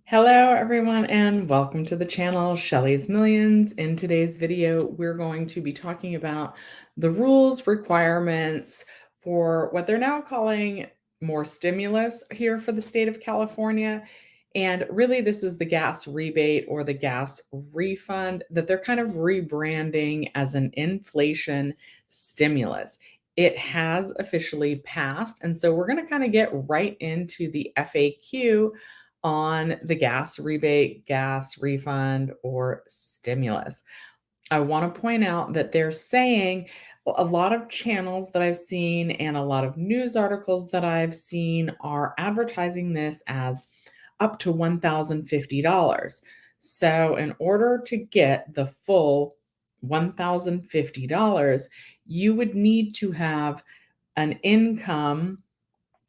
Hello everyone and welcome to the channel Shelly's Millions. In today's video, we're going to be talking about the rules, requirements for what they're now calling more stimulus here for the state of California. And really, this is the gas rebate or the gas refund that they're kind of rebranding as an inflation stimulus. It has officially passed. And so we're going to kind of get right into the FAQ on the gas rebate, gas refund, or stimulus. I want to point out that they're saying a lot of channels that I've seen and a lot of news articles that I've seen are advertising this as up to $1,050. So, in order to get the full $1,050, you would need to have an income,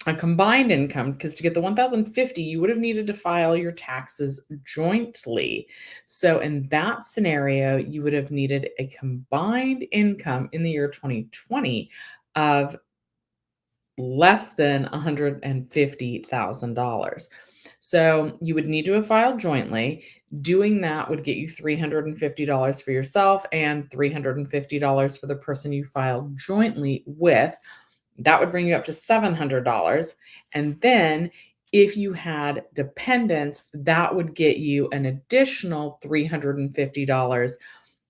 a combined income, because to get the 1,050, you would have needed to file your taxes jointly. So in that scenario, you would have needed a combined income in the year 2020 of less than $150,000. So you would need to have filed jointly. Doing that would get you $350 for yourself and $350 for the person you filed jointly with. That would bring you up to $700. And then if you had dependents, that would get you an additional $350.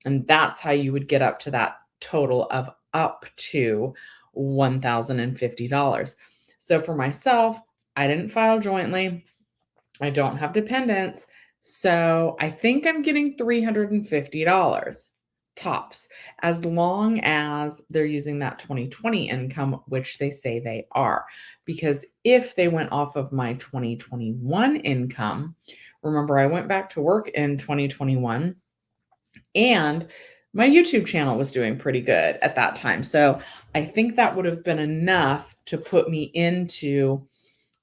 And that's how you would get up to that total of up to $1,050. So for myself, I didn't file jointly. I don't have dependents. So I think I'm getting $350 tops, as long as they're using that 2020 income, which they say they are. Because if they went off of my 2021 income, remember, I went back to work in 2021 and my YouTube channel was doing pretty good at that time. So I think that would have been enough to put me into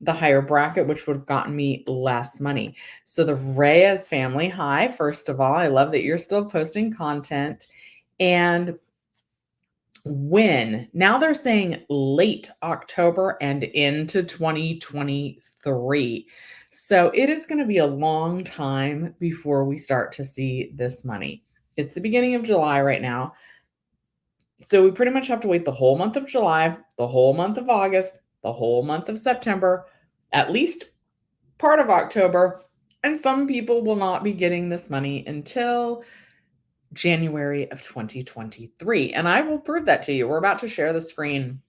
the higher bracket, which would have gotten me less money. So the Reyes family, hi, first of all, I love that you're still posting content. And now they're saying late October and into 2023. So it is going to be a long time before we start to see this money. It's the beginning of July right now. So we pretty much have to wait the whole month of July, the whole month of August, the whole month of September, at least part of October, and some people will not be getting this money until January of 2023. And I will prove that to you. We're about to share the screen.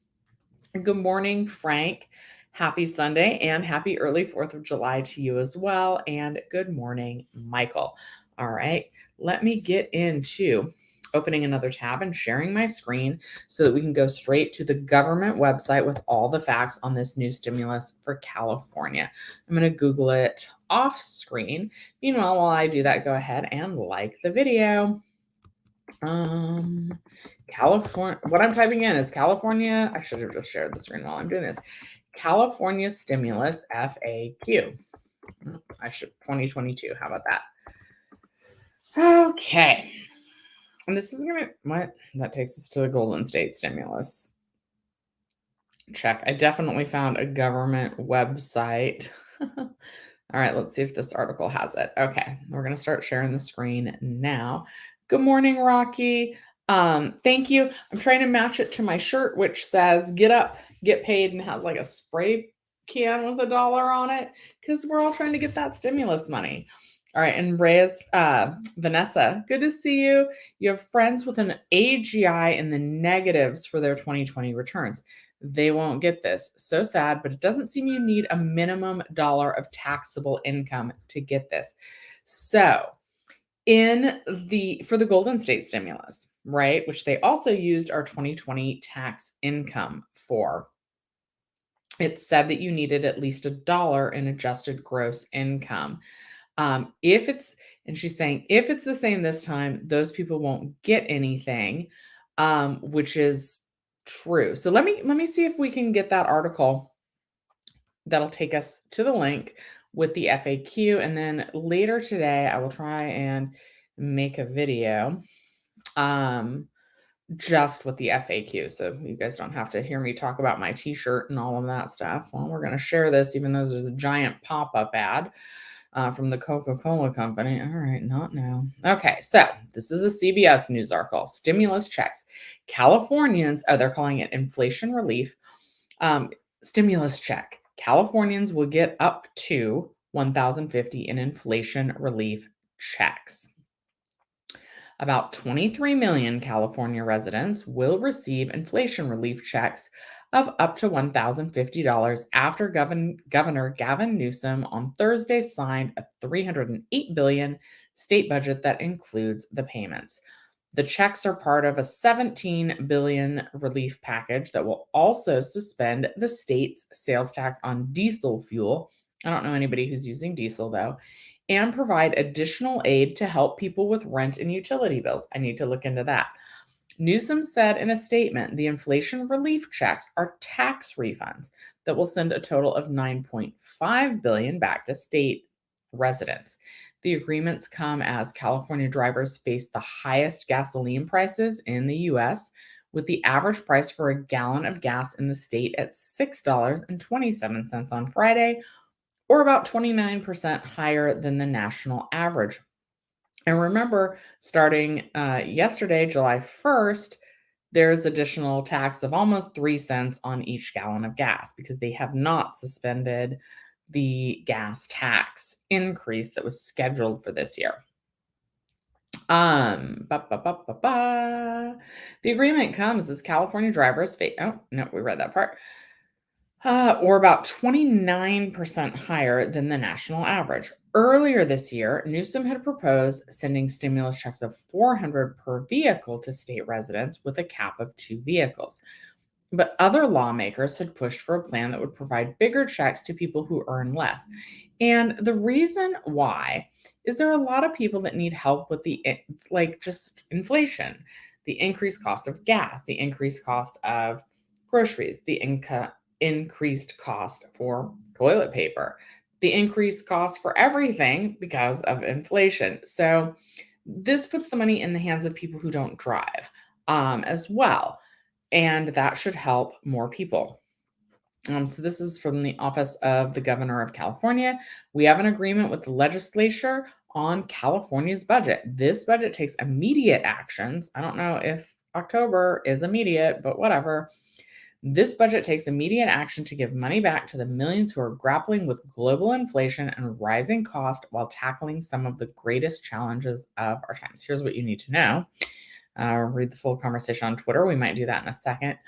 Good morning, Frank. Happy Sunday and happy early 4th of July to you as well. And good morning, Michael. All right, let me get into opening another tab and sharing my screen so that we can go straight to the government website with all the facts on this new stimulus for California. I'm going to Google it off screen. Meanwhile, while I do that, go ahead and like the video. California, what I'm typing in is California. I should have just shared the screen while I'm doing this. California stimulus FAQ. I should 2022. How about that? Okay. And this is going to, what? That takes us to the Golden State stimulus. Check. I definitely found a government website. All right, let's see if this article has it. Okay, we're going to start sharing the screen now. Good morning, Rocky. Thank you. I'm trying to match it to my shirt, which says "Get up, get paid," and has like a spray can with $1 on it because we're all trying to get that stimulus money. All right, and Reyes, Vanessa, good to see you. You have friends with an AGI in the negatives for their 2020 returns. They won't get this. So sad, but it doesn't seem you need a minimum dollar of taxable income to get this. So for the Golden State stimulus, right, which they also used our 2020 tax income for, it said that you needed at least $1 in adjusted gross income. And she's saying if it's the same this time, those people won't get anything, which is true. So let me see if we can get that article that'll take us to the link with the FAQ. And then later today, I will try and make a video just with the FAQ. So you guys don't have to hear me talk about my t-shirt and all of that stuff. Well, we're going to share this, even though there's a giant pop-up ad. from the Coca-Cola company. All right, not now. Okay, so this is a CBS News article. Stimulus checks. Californians, oh, they're calling it inflation relief. Stimulus check. Californians will get up to $1,050 in inflation relief checks. About 23 million California residents will receive inflation relief checks of up to $1,050 after Governor Gavin Newsom on Thursday signed a $308 billion state budget that includes the payments. The checks are part of a $17 billion relief package that will also suspend the state's sales tax on diesel fuel. I don't know anybody who's using diesel though, and provide additional aid to help people with rent and utility bills. I need to look into that. Newsom said in a statement the inflation relief checks are tax refunds that will send a total of $9.5 billion back to state residents. The agreements come as California drivers face the highest gasoline prices in the US, with the average price for a gallon of gas in the state at $6.27 on Friday, or about 29% higher than the national average. And remember, starting yesterday, July 1st, there's additional tax of almost 3 cents on each gallon of gas because they have not suspended the gas tax increase that was scheduled for this year. Ba, ba, ba, ba, ba. The agreement comes as California drivers face. Oh, no, we read that part. Or about 29% higher than the national average. Earlier this year, Newsom had proposed sending stimulus checks of $400 per vehicle to state residents with a cap of 2 vehicles. But other lawmakers had pushed for a plan that would provide bigger checks to people who earn less. And the reason why is there are a lot of people that need help with just inflation, the increased cost of gas, the increased cost of groceries, the increased cost for toilet paper, the increased cost for everything because of inflation. So this puts the money in the hands of people who don't drive as well. And that should help more people. So this is from the Office of the Governor of California. We have an agreement with the legislature on California's budget. This budget takes immediate actions. I don't know if October is immediate, but whatever. This budget takes immediate action to give money back to the millions who are grappling with global inflation and rising cost while tackling some of the greatest challenges of our times. Here's what you need to know. Read the full conversation on Twitter. We might do that in a second.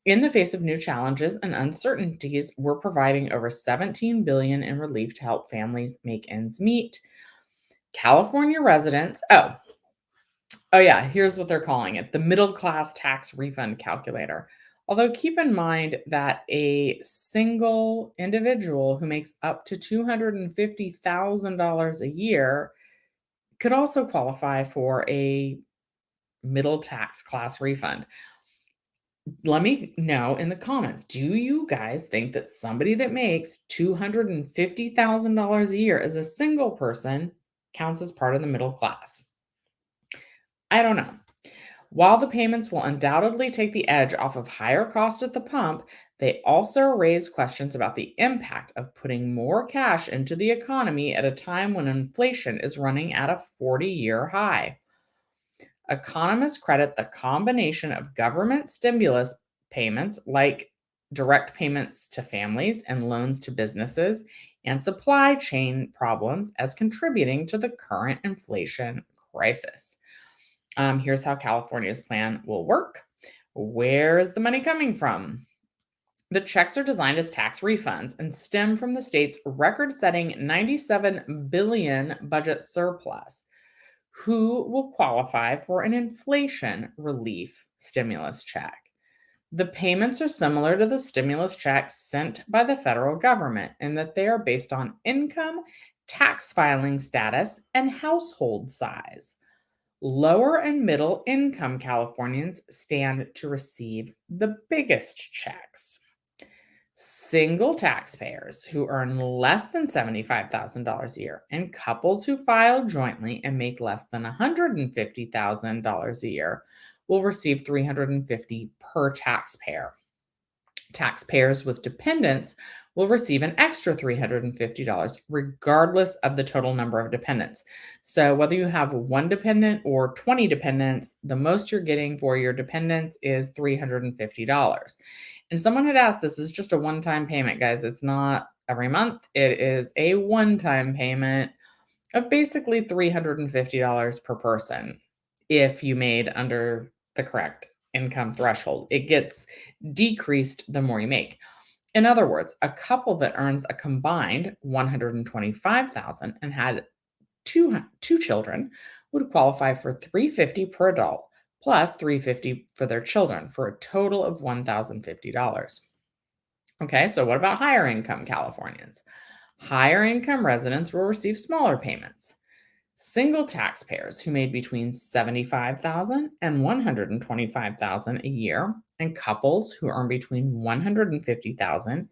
In the face of new challenges and uncertainties, we're providing over $17 billion in relief to help families make ends meet. California residents, oh yeah, here's what they're calling it, the middle class tax refund calculator. Although keep in mind that a single individual who makes up to $250,000 a year could also qualify for a middle tax class refund. Let me know in the comments, do you guys think that somebody that makes $250,000 a year as a single person counts as part of the middle class? I don't know. While the payments will undoubtedly take the edge off of higher cost at the pump, they also raise questions about the impact of putting more cash into the economy at a time when inflation is running at a 40-year high. Economists credit the combination of government stimulus payments, like direct payments to families and loans to businesses, and supply chain problems as contributing to the current inflation crisis. Here's how California's plan will work. Where's the money coming from? The checks are designed as tax refunds and stem from the state's record-setting $97 billion budget surplus. Who will qualify for an inflation relief stimulus check? The payments are similar to the stimulus checks sent by the federal government in that they are based on income, tax filing status, and household size. Lower and middle income Californians stand to receive the biggest checks. Single taxpayers who earn less than $75,000 a year and couples who file jointly and make less than $150,000 a year will receive $350 per taxpayer. Taxpayers with dependents will receive an extra $350, regardless of the total number of dependents. So whether you have one dependent or 20 dependents, the most you're getting for your dependents is $350. And someone had asked, this is just a one-time payment, guys. It's not every month. It is a one-time payment of basically $350 per person if you made under the correct income threshold. It gets decreased the more you make. In other words, a couple that earns a combined $125,000 and had two children would qualify for $350 per adult plus $350 for their children for a total of $1,050. Okay, so what about higher income Californians? Higher income residents will receive smaller payments. Single taxpayers who made between $75,000 and $125,000 a year, and couples who earn between $150,000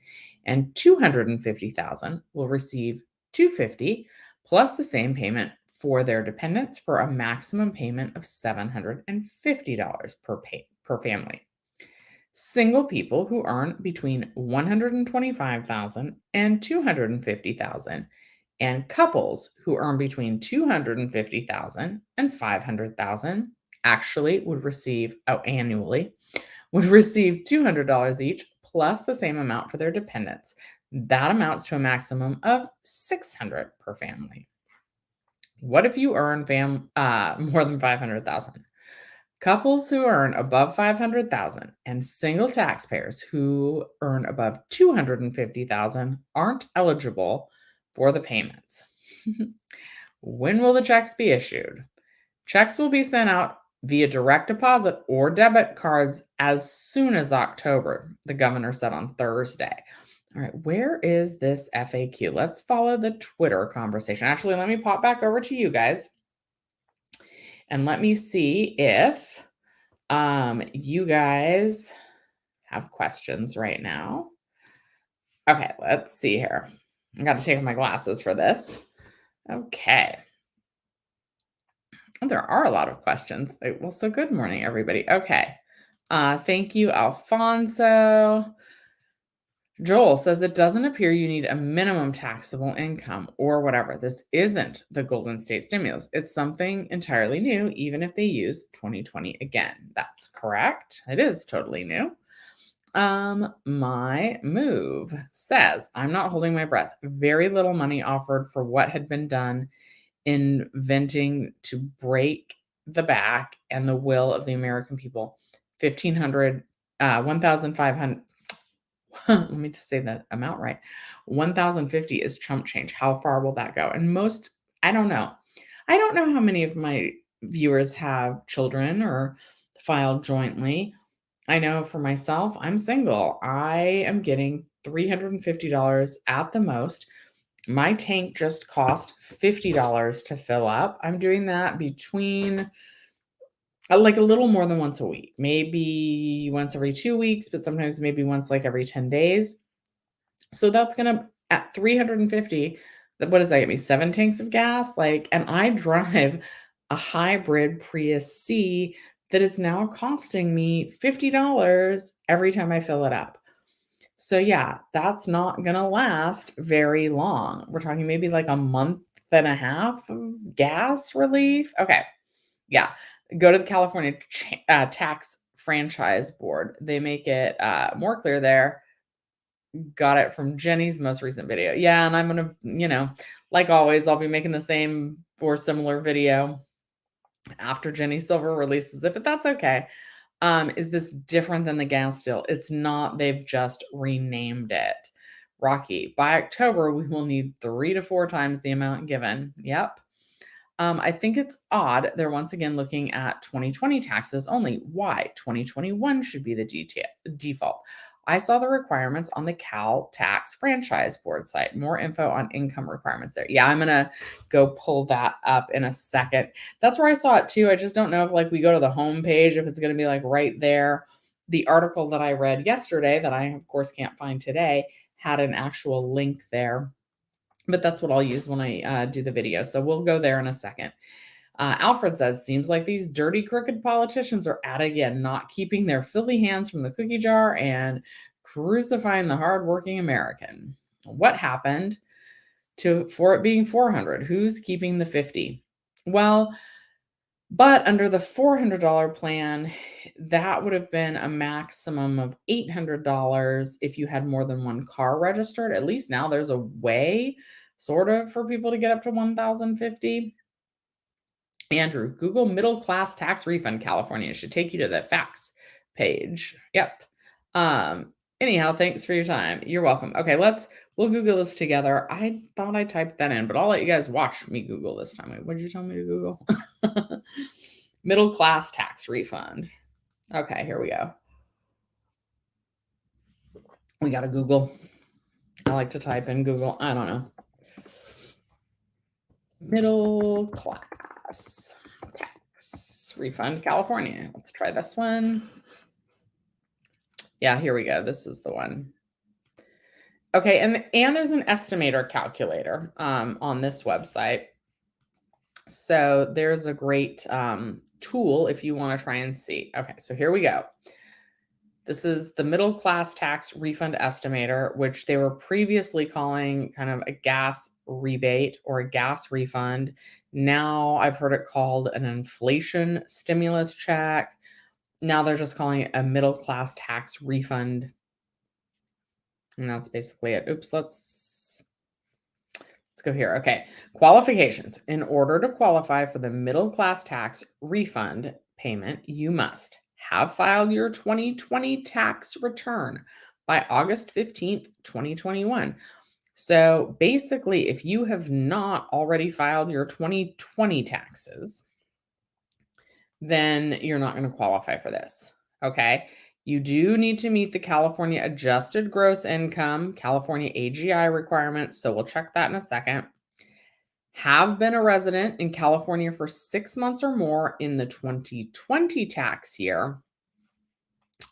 and $250,000 will receive $250 plus the same payment for their dependents for a maximum payment of $750 per family. Single people who earn between $125,000 and $250,000 and couples who earn between $250,000 and $500,000 actually would receive annually would receive $200 each plus the same amount for their dependents. That amounts to a maximum of $600 per family. What if you earn more than $500,000? Couples who earn above $500,000 and single taxpayers who earn above $250,000 aren't eligible for the payments. When will the checks be issued? Checks will be sent out via direct deposit or debit cards as soon as October, the governor said on Thursday. All right, where is this FAQ? Let's follow the Twitter conversation. Actually, let me pop back over to you guys and let me see if you guys have questions right now. Okay, let's see here. I got to take off my glasses for this. Okay. There are a lot of questions. Well, so good morning, everybody. Okay. Thank you, Alfonso. Joel says it doesn't appear you need a minimum taxable income or whatever. This isn't the Golden State stimulus. It's something entirely new, even if they use 2020 again. That's correct. It is totally new. My move says, I'm not holding my breath. Very little money offered for what had been done inventing to break the back and the will of the American people. 1,500. Let me just say that amount right. 1,050 is chump change. How far will that go? And I don't know. I don't know how many of my viewers have children or filed jointly. I know for myself, I'm single. I am getting $350 at the most. My tank just cost $50 to fill up. I'm doing that between like a little more than once a week, maybe once every 2 weeks, but sometimes maybe once like every 10 days. So that's gonna at 350, what does that get me? 7 tanks of gas? And I drive a hybrid Prius C that is now costing me $50 every time I fill it up. So yeah, that's not gonna last very long. We're talking maybe like a month and a half of gas relief. Okay. Yeah. Go to the California Tax Franchise Board. They make it more clear there. Got it from Jenny's most recent video. Yeah, and I'm going to, like always, I'll be making the same or similar video after Jenny Silver releases it, but that's okay. Is this different than the gas deal? It's not. They've just renamed it. Rocky, by October, we will need 3 to 4 times the amount given. Yep. I think it's odd they're once again looking at 2020 taxes only. Why? 2021 should be the default. I saw the requirements on the Cal Tax Franchise Board site. More info on income requirements there. Yeah, I'm going to go pull that up in a second. That's where I saw it too. I just don't know if we go to the home page, if it's going to be right there. The article that I read yesterday that I, of course, can't find today had an actual link there. But that's what I'll use when I do the video. So we'll go there in a second. Alfred says, seems like these dirty, crooked politicians are at it again, not keeping their filthy hands from the cookie jar and crucifying the hardworking American. What happened for it being $400? Who's keeping the $50? Well, but under the $400 plan, that would have been a maximum of $800 if you had more than one car registered. At least now there's a way, sort of, for people to get up to $1,050. Andrew, Google middle class tax refund California. It should take you to the FAQs page. Yep. Anyhow, thanks for your time. You're welcome. Okay, we'll Google this together. I thought I typed that in, but I'll let you guys watch me Google this time. What did you tell me to Google? Middle class tax refund. Okay, here we go. We got to Google. I like to type in Google. I don't know. Middle class tax refund California. Let's try this one. Yeah, here we go. This is the one. Okay, and there's an estimator calculator on this website. So there's a great tool if you want to try and see. Okay, so here we go. This is the middle class tax refund estimator, which they were previously calling kind of a gas rebate or a gas refund. Now I've heard it called an inflation stimulus check. Now they're just calling it a middle class tax refund. And that's basically it. Oops, let's go here. Okay. Qualifications. In order to qualify for the middle class tax refund payment, you must have filed your 2020 tax return by August 15th, 2021. So basically, if you have not already filed your 2020 taxes, then you're not going to qualify for this. Okay. You do need to meet the California adjusted gross income, California AGI requirements. So we'll check that in a second. Have been a resident in California for 6 months or more in the 2020 tax year.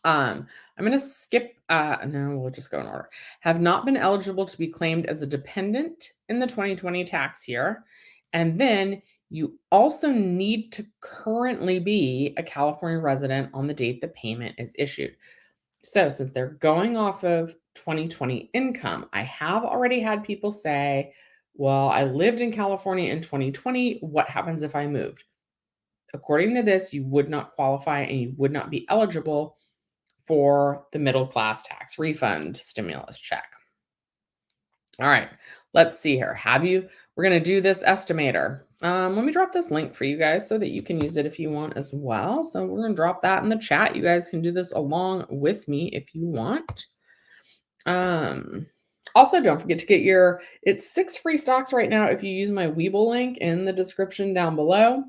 I'm going to skip, no, we'll just go in order. Have not been eligible to be claimed as a dependent in the 2020 tax year. And then you also need to currently be a California resident on the date the payment is issued. So since they're going off of 2020 income, I have already had people say, well, I lived in California in 2020. What happens if I moved? According to this, you would not qualify and you would not be eligible for the middle class tax refund stimulus check. All right, let's see here. We're going to do this estimator. Let me drop this link for you guys so that you can use it if you want as well. So we're going to drop that in the chat. You guys can do this along with me if you want. Also, don't forget to get it's 6 free stocks right now if you use my Webull link in the description down below.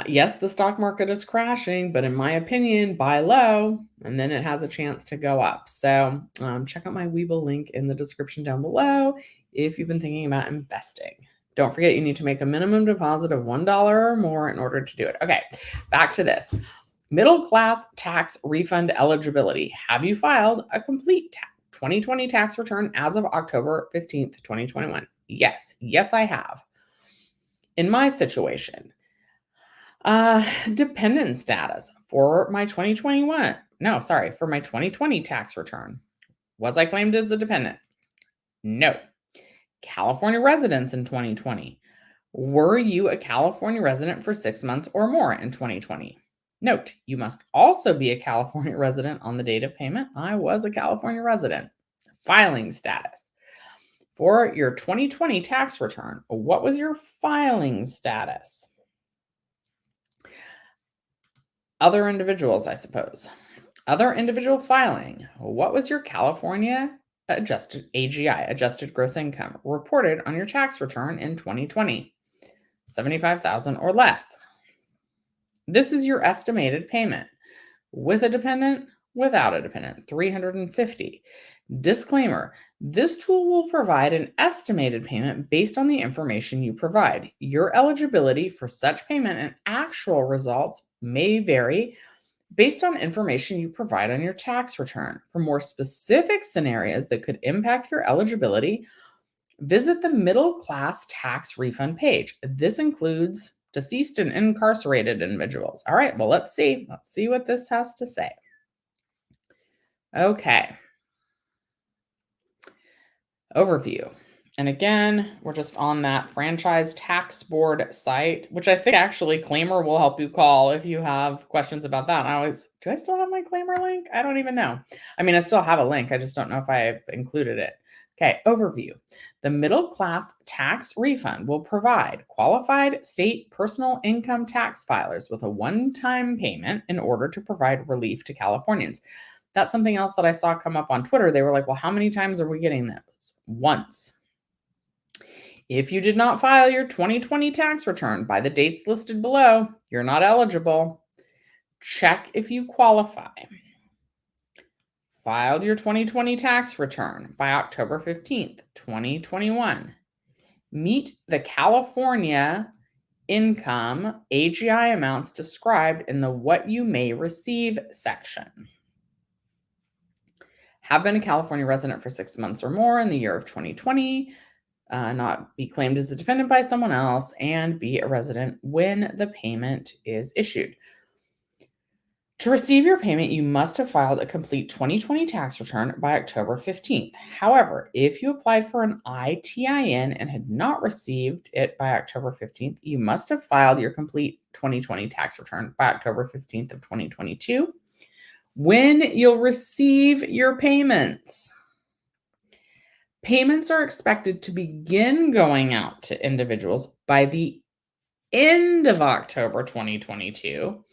Yes, the stock market is crashing, but in my opinion, buy low, and then it has a chance to go up. So check out my Webull link in the description down below if you've been thinking about investing. Don't forget, you need to make a minimum deposit of $1 or more in order to do it. Okay, back to this. Middle class tax refund eligibility. Have you filed a complete 2020 tax return as of October 15th, 2021? Yes. Yes, I have. In my situation, dependent status for my 2020 tax return. Was I claimed as a dependent? No. California residence in 2020. Were you a California resident for 6 months or more in 2020? Note, you must also be a California resident on the date of payment. I was a California resident. Filing status. For your 2020 tax return, what was your filing status? Other individuals, I suppose. Other individual filing. What was your California adjusted AGI, adjusted gross income, reported on your tax return in 2020? $75,000 or less. This is your estimated payment. With a dependent, without a dependent, $350. Disclaimer, this tool will provide an estimated payment based on the information you provide. Your eligibility for such payment and actual results may vary based on information you provide on your tax return. For more specific scenarios that could impact your eligibility, visit the middle class tax refund page. This includes deceased and incarcerated individuals. All right, well, let's see what this has to say. Okay. Overview. And again, we're just on that franchise tax board site, which I think actually Claimer will help you call if you have questions about that. Do I still have my Claimer link? I don't even know. I mean, I still have a link. I just don't know if I've included it. Okay, overview. The middle class tax refund will provide qualified state personal income tax filers with a one-time payment in order to provide relief to Californians. That's something else that I saw come up on Twitter. They were like, well, how many times are we getting those? Once. If you did not file your 2020 tax return by the dates listed below, you're not eligible. Check if you qualify. Filed your 2020 tax return by October 15th, 2021. Meet the California income AGI amounts described in the What You May Receive section. Have been a California resident for 6 months or more in the year of 2020. Not be claimed as a dependent by someone else, and be a resident when the payment is issued. To receive your payment, you must have filed a complete 2020 tax return by October 15th. However, if you applied for an ITIN and had not received it by October 15th, you must have filed your complete 2020 tax return by October 15th of 2022 when you'll receive your payments. Payments are expected to begin going out to individuals by the end of October 2022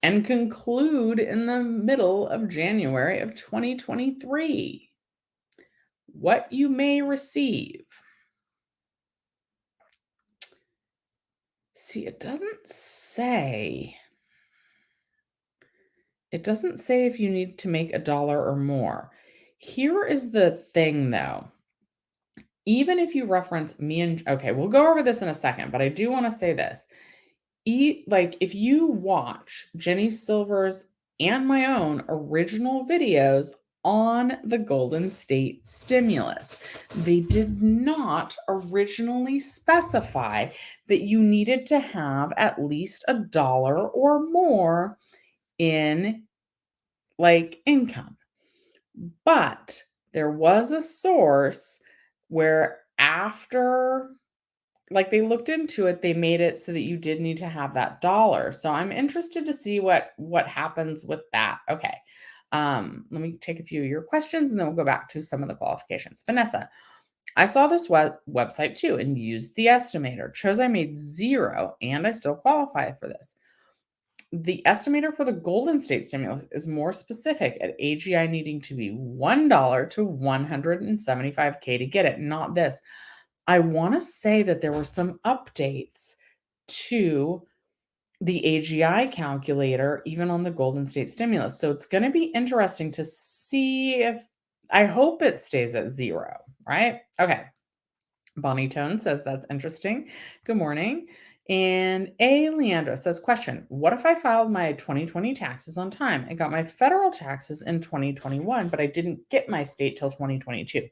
and conclude in the middle of January of 2023. What you may receive. See, it doesn't say if you need to make $1 or more. Here is the thing though. Even if you reference me and, okay, we'll go over this in a second, but I do want to say this. If you watch Jenny Silver's and my own original videos on the Golden State stimulus, they did not originally specify that you needed to have at least $1 or more in income. But there was a source where after they looked into it, they made it so that you did need to have that $1. So I'm interested to see what happens with that. Okay. Let me take a few of your questions and then we'll go back to some of the qualifications. Vanessa, I saw this website too and used the estimator. Chose I made 0 and I still qualify for this. The estimator for the Golden State stimulus is more specific at AGI needing to be $1 to $175K to get it, not this. I want to say that there were some updates to the AGI calculator, even on the Golden State stimulus. So it's going to be interesting to see if, I hope it stays at 0, right? Okay. Bonnie Tone says that's interesting. Good morning. And A. Leandra says, question, what if I filed my 2020 taxes on time and got my federal taxes in 2021, but I didn't get my state till 2022?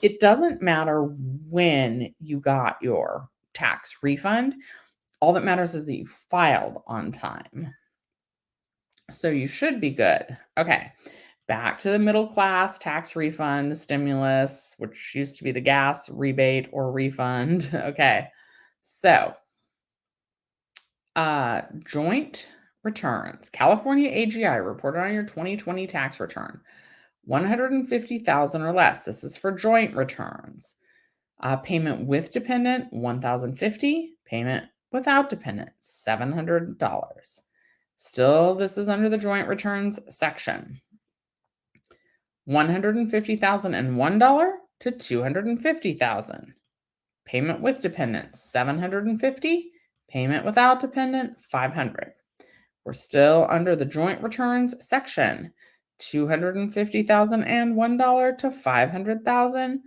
It doesn't matter when you got your tax refund. All that matters is that you filed on time. So you should be good. Okay. Back to the middle class tax refund stimulus, which used to be the gas rebate or refund. Okay. So, joint returns. California AGI reported on your 2020 tax return. 150,000 or less. This is for joint returns. Payment with dependent, $1,050. Payment without dependent, $700. Still, this is under the joint returns section. $150,001 to $250,000. Payment with dependent, $750. Payment without dependent, $500. We're still under the joint returns section. $250,001 to $500,000.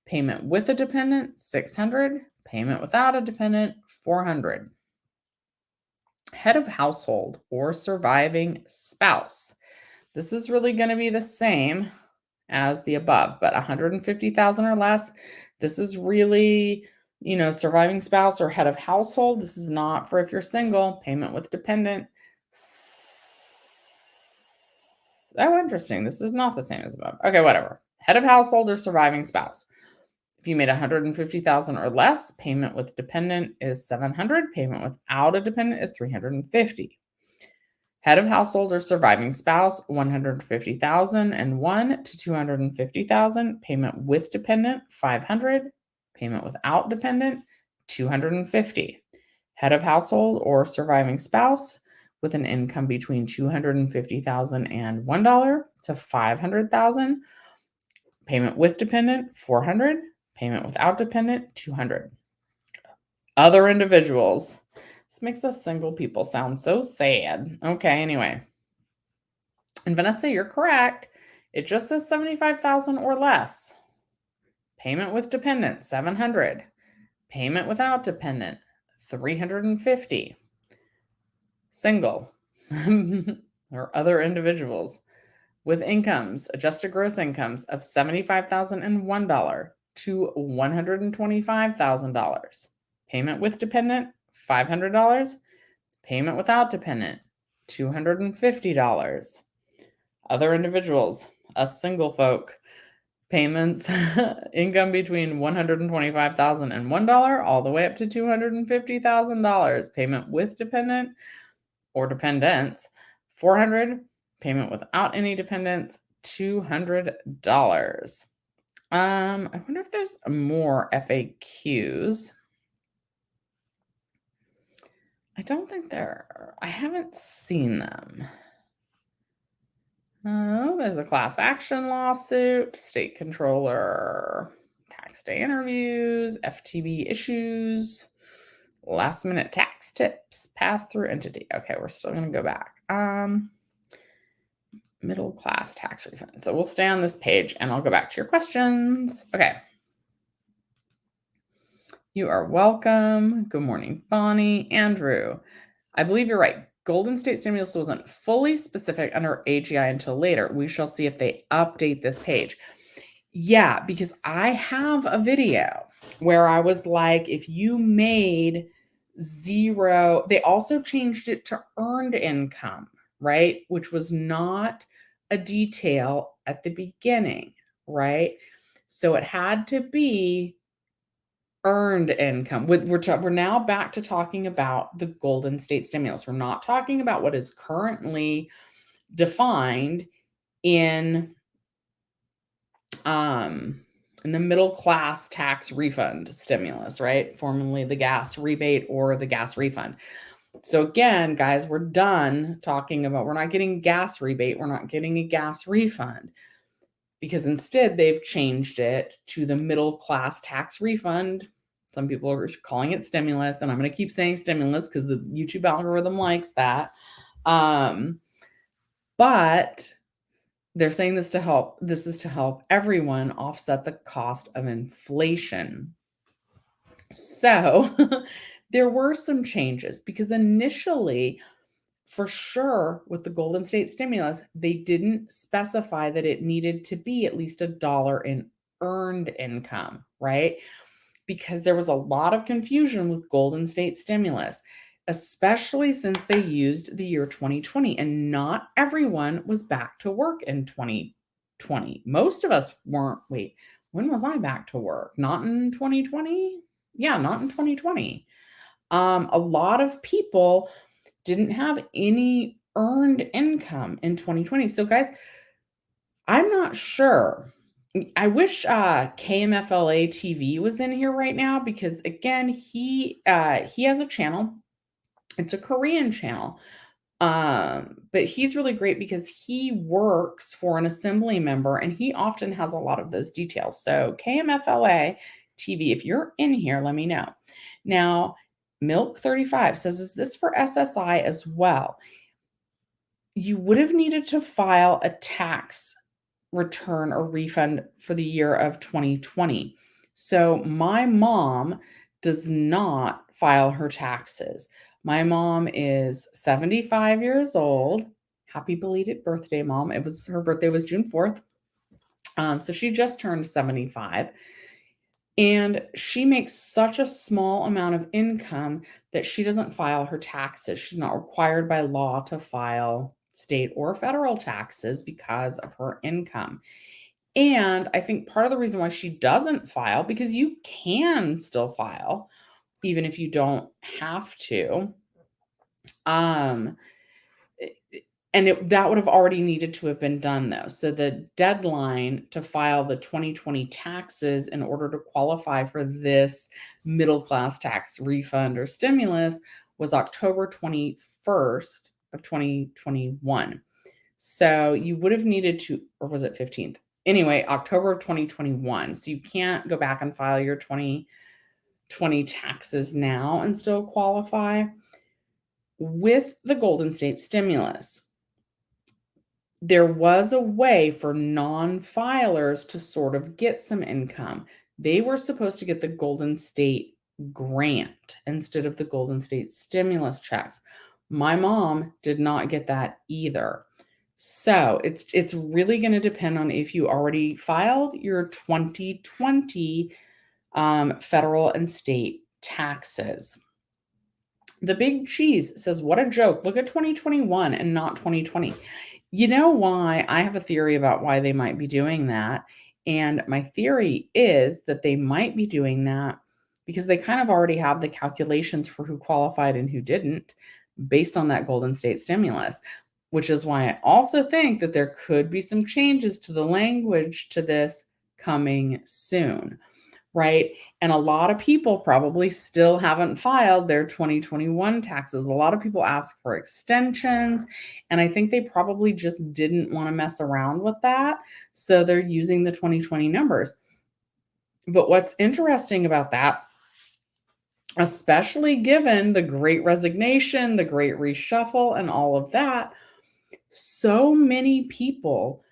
Payment with a dependent, $600. Payment without a dependent, $400. Head of household or surviving spouse. This is really going to be the same as the above, but 150,000 or less. This is really, surviving spouse or head of household. This is not for if you're single. Payment with dependent, Oh, interesting. This is not the same as above. Okay, whatever. Head of household or surviving spouse. If you made 150,000 or less, payment with dependent is 700. Payment without a dependent is 350. Head of household or surviving spouse, 150,000 and 1 to 250,000. Payment with dependent, 500. Payment without dependent, 250. Head of household or surviving spouse with an income between 250,000 and $1 to 500,000. Payment with dependent, 400. Payment without dependent, 200. Other individuals. This makes us single people sound so sad. Okay, anyway. And Vanessa, you're correct. It just says 75,000 or less. Payment with dependent, 700. Payment without dependent, 350. Single or other individuals with incomes, adjusted gross incomes of $75,001 to $125,000. Payment with dependent, $500. Payment without dependent, $250. Other individuals, us single folk, payments, income between $125,000 and $1 all the way up to $250,000. Payment with dependent or dependents, $400. Payment without any dependents, $200. I wonder if there's more FAQs. I don't think I haven't seen them. Oh, there's a class action lawsuit, state controller, tax day interviews, FTB issues, last minute tax tips, pass through entity. Okay, we're still going to go back. Middle class tax refund. So we'll stay on this page and I'll go back to your questions. Okay. You are welcome. Good morning, Bonnie. Andrew, I believe you're right. Golden State stimulus wasn't fully specific under AGI until later. We shall see if they update this page. Yeah, because I have a video where I was like, if you made zero, they also changed it to earned income, right? Which was not a detail at the beginning, right? So it had to be earned income. We're now back to talking about the Golden State stimulus. We're not talking about what is currently defined in the middle class tax refund stimulus, right? Formerly the gas rebate or the gas refund. So again, guys, we're done talking about, we're not getting gas rebate. We're not getting a gas refund, because instead they've changed it to the middle class tax refund. Some people are calling it stimulus, and I'm going to keep saying stimulus because the YouTube algorithm likes that. But they're saying this is to help everyone offset the cost of inflation. So there were some changes, because initially, for sure, with the Golden State stimulus, they didn't specify that it needed to be at least $1 in earned income, right? Because there was a lot of confusion with Golden State stimulus, especially since they used the year 2020, and not everyone was back to work in 2020. Most of us weren't. Wait, when was I back to work? Not in 2020? Yeah, not in 2020. A lot of people didn't have any earned income in 2020. So guys, I'm not sure. I wish KMFLA TV was in here right now, because again, he has a channel. It's a Korean channel. But he's really great because he works for an assembly member, and he often has a lot of those details. So KMFLA TV, if you're in here, let me know. Now, Milk 35 says, is this for SSI as well? You would have needed to file a tax return or refund for the year of 2020. So my mom does not file her taxes. My mom is 75 years old. Happy belated birthday, Mom. Her birthday was June 4th. So she just turned 75. And she makes such a small amount of income that she doesn't file her taxes. She's not required by law to file state or federal taxes because of her income. And I think part of the reason why she doesn't file, because you can still file even if you don't have to. And that would have already needed to have been done though. So the deadline to file the 2020 taxes in order to qualify for this middle class tax refund or stimulus was October 21st of 2021. So you would have needed to, or was it 15th? Anyway, October of 2021. So you can't go back and file your 2020 taxes now and still qualify. With the Golden State stimulus, there was a way for non-filers to sort of get some income. They were supposed to get the Golden State grant instead of the Golden State stimulus checks. My mom did not get that either. So it's really going to depend on if you already filed your 2020 federal and state taxes. The Big Cheese says, what a joke. Look at 2021 and not 2020. You know why? I have a theory about why they might be doing that. And my theory is that they might be doing that because they kind of already have the calculations for who qualified and who didn't based on that Golden State stimulus, which is why I also think that there could be some changes to the language to this coming soon. Right. And a lot of people probably still haven't filed their 2021 taxes. A lot of people ask for extensions, and I think they probably just didn't want to mess around with that. So they're using the 2020 numbers. But what's interesting about that, especially given the Great Resignation, the Great Reshuffle, and all of that, so many people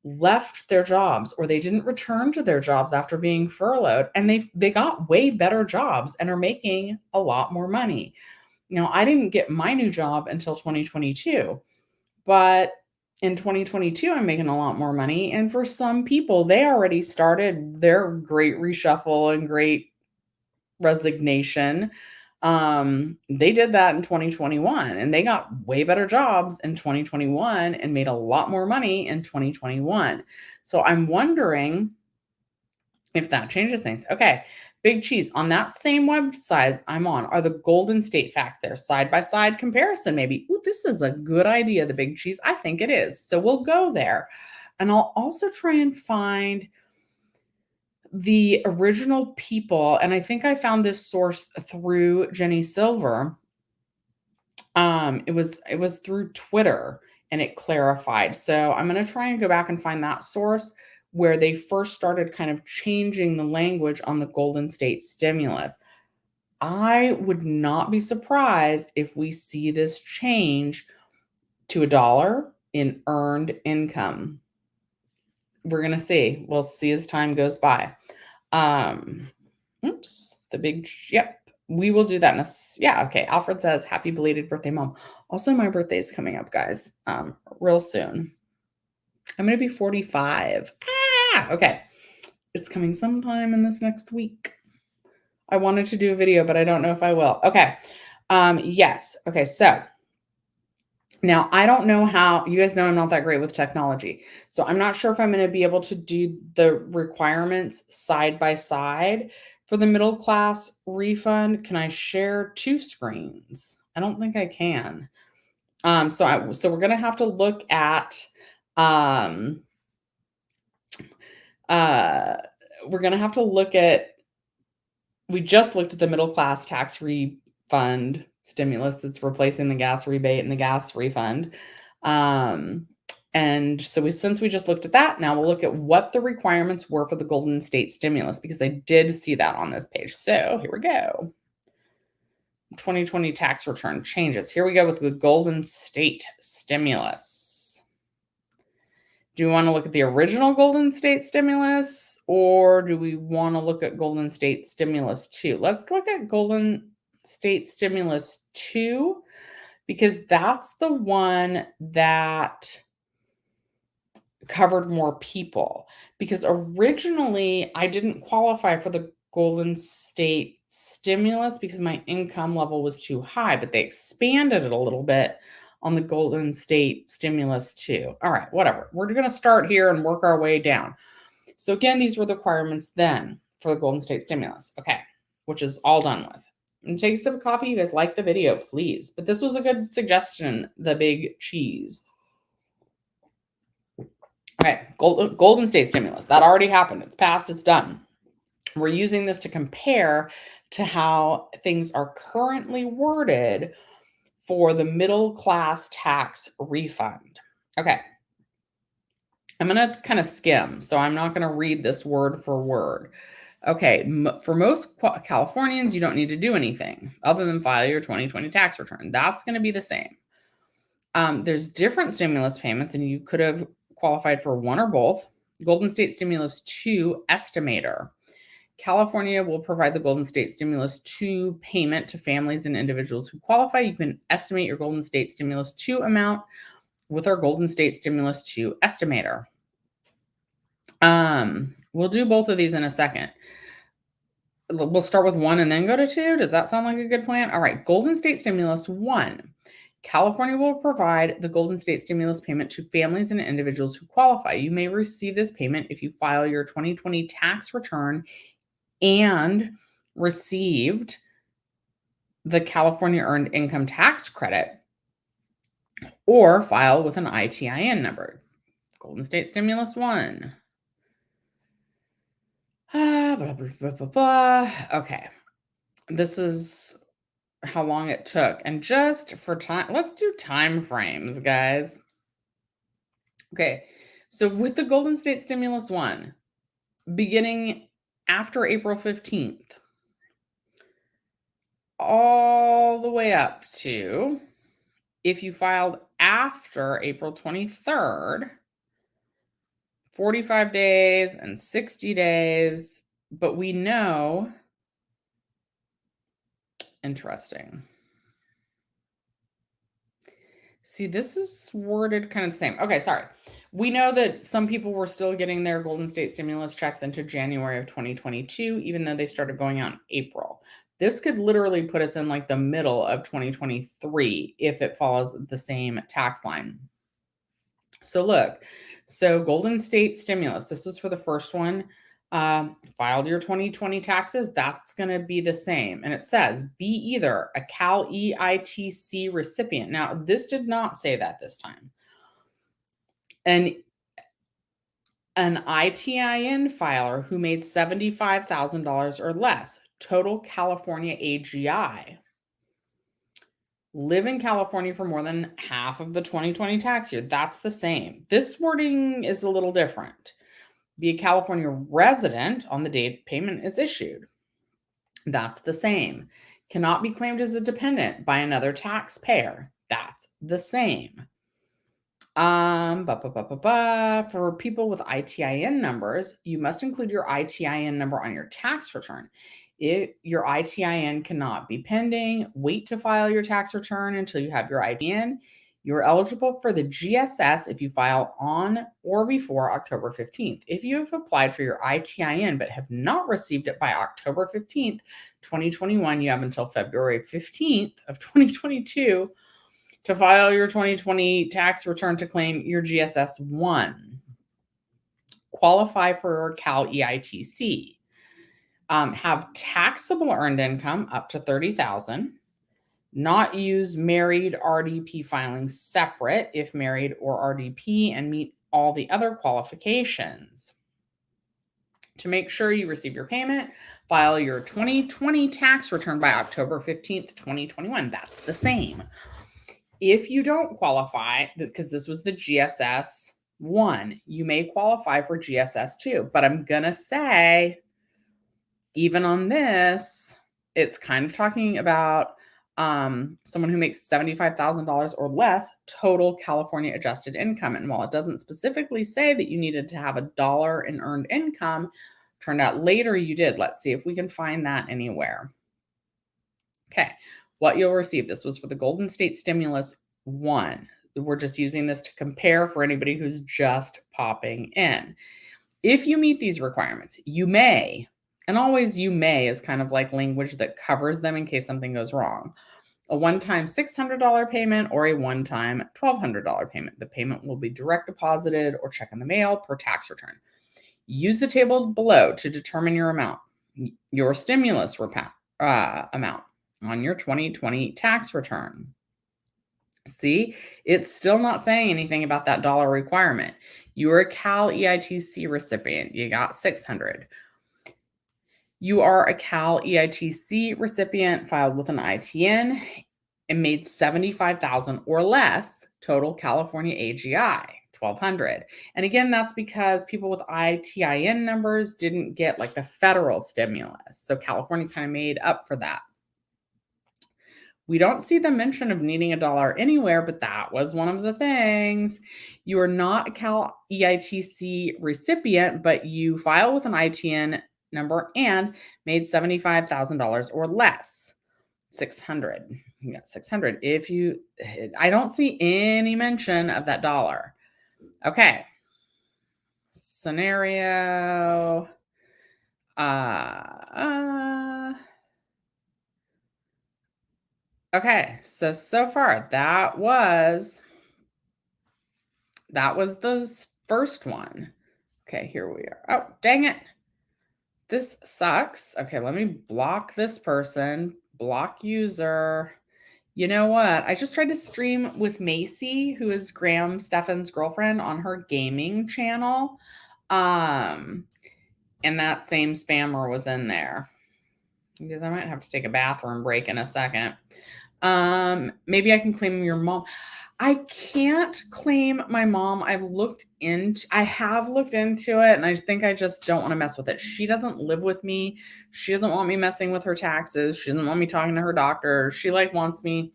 left their jobs or they didn't return to their jobs after being furloughed, and they got way better jobs and are making a lot more money. I didn't get my new job until 2022, but in 2022 I'm making a lot more money, and for some people they already started their great reshuffle and great resignation. They did that in 2021 and they got way better jobs in 2021 and made a lot more money in 2021. So I'm wondering if that changes things. Okay. Big Cheese, on that same website I'm on, are the Golden State facts there? Side by side comparison, maybe. Ooh, this is a good idea, the Big Cheese. I think it is. So we'll go there. And I'll also try and find the original people, and I think I found this source through Jenny Silver. It was through Twitter, and it clarified. So I'm going to try and go back and find that source where they first started kind of changing the language on the Golden State stimulus. I would not be surprised if we see this change to $1 in earned income. We're going to see. We'll see as time goes by. Oops, yep. We will do that yeah, okay. Alfred says, happy belated birthday, Mom. Also, my birthday is coming up, guys, real soon. I'm going to be 45. Okay. It's coming sometime in this next week. I wanted to do a video, but I don't know if I will. Okay. Yes. Okay. So now I don't know how, you guys know I'm not that great with technology. So I'm not sure if I'm going to be able to do the requirements side by side for the middle class refund. Can I share two screens? I don't think I can. So we're going to have to look at, we just looked at the middle class tax refund stimulus that's replacing the gas rebate and the gas refund. And so since we just looked at that, now we'll look at what the requirements were for the Golden State stimulus, because I did see that on this page. So here we go. 2020 tax return changes. Here we go with the Golden State stimulus. Do we want to look at the original Golden State stimulus, or do we want to look at Golden State stimulus 2? Let's look at Golden State stimulus 2, because that's the one that covered more people. Because originally I didn't qualify for the Golden State stimulus because my income level was too high, but they expanded it a little bit on the Golden State Stimulus 2. All right, whatever. We're going to start here and work our way down. So again, these were the requirements then for the Golden State Stimulus. Okay, which is all done with. I'm take a sip of coffee. You guys like the video, please. But this was a good suggestion, the big cheese. Okay, Golden State Stimulus. That already happened. It's passed. It's done. We're using this to compare to how things are currently worded for the middle class tax refund. Okay. I'm going to kind of skim, so I'm not going to read this word for word. Okay, for most Californians, you don't need to do anything other than file your 2020 tax return. That's going to be the same. There's different stimulus payments, and you could have qualified for one or both. Golden State Stimulus 2 estimator. California will provide the Golden State Stimulus 2 payment to families and individuals who qualify. You can estimate your Golden State Stimulus 2 amount with our Golden State Stimulus 2 estimator. We'll do both of these in a second. We'll start with 1 and then go to 2. Does that sound like a good plan? All right, Golden State Stimulus 1. California will provide the Golden State Stimulus payment to families and individuals who qualify. You may receive this payment if you file your 2020 tax return and received the California Earned Income Tax Credit or file with an ITIN number. Golden State Stimulus 1. Blah, blah, blah, blah, blah. Okay. This is how long it took. And just for time, let's do time frames, guys. Okay. So with the Golden State Stimulus 1, beginning after April 15th, all the way up to if you filed after April 23rd, 45 days and 60 days, but we know, interesting. See, this is worded kind of the same. Okay, sorry. We know that some people were still getting their Golden State Stimulus checks into January of 2022, even though they started going out in April. This could literally put us in like the middle of 2023 if it follows the same tax line. So look, so Golden State Stimulus, this was for the first one, filed your 2020 taxes, that's going to be the same. And it says be either a Cal EITC recipient. Now, this did not say that this time. And an ITIN filer who made $75,000 or less, total California AGI. Live in California for more than half of the 2020 tax year. That's the same. This wording is a little different. Be a California resident on the date payment is issued. That's the same. Cannot be claimed as a dependent by another taxpayer. That's the same. For people with ITIN numbers, you must include your ITIN number on your tax return. If your ITIN cannot be pending, wait to file your tax return until you have your ITIN. You're eligible for the GSS if you file on or before October 15th. If you have applied for your ITIN but have not received it by October 15th, 2021, you have until February 15th of 2022 to file your 2020 tax return to claim your GSS 1. Qualify for Cal EITC. Have taxable earned income up to $30,000. Not use married RDP filing separate if married or RDP and meet all the other qualifications. To make sure you receive your payment, file your 2020 tax return by October 15th, 2021. That's the same. If you don't qualify, because this was the GSS 1, you may qualify for GSS 2. But I'm going to say, even on this, it's kind of talking about someone who makes $75,000 or less total California adjusted income. And while it doesn't specifically say that you needed to have $1 in earned income, turned out later you did. Let's see if we can find that anywhere. Okay, what you'll receive. This was for the Golden State Stimulus 1. We're just using this to compare for anybody who's just popping in. If you meet these requirements, you may, and always you may is kind of like language that covers them in case something goes wrong, a one-time $600 payment or a one-time $1,200 payment. The payment will be direct deposited or check in the mail per tax return. Use the table below to determine your stimulus amount on your 2020 tax return. See, it's still not saying anything about that dollar requirement. You are a Cal EITC recipient. You got 600. You are a Cal EITC recipient filed with an ITN and made $75,000 or less total California AGI, 1,200. And again, that's because people with ITIN numbers didn't get like the federal stimulus. So California kind of made up for that. We don't see the mention of needing $1 anywhere, but that was one of the things. You are not a Cal EITC recipient, but you file with an ITN number and made $75,000 or less. 600. You got 600. I don't see any mention of that dollar. Okay. Scenario. Okay, so far that was the first one. Okay, here we are. Oh, dang it. This sucks. Okay, let me block this person. Block user. You know what? I just tried to stream with Macy, who is Graham Stephan's girlfriend, on her gaming channel. And that same spammer was in there. Because I might have to take a bathroom break in a second. Maybe I can claim your mom. I can't claim my mom. I have looked into it, and I think I just don't want to mess with it. She doesn't live with me. She doesn't want me messing with her taxes. She doesn't want me talking to her doctor. She wants me.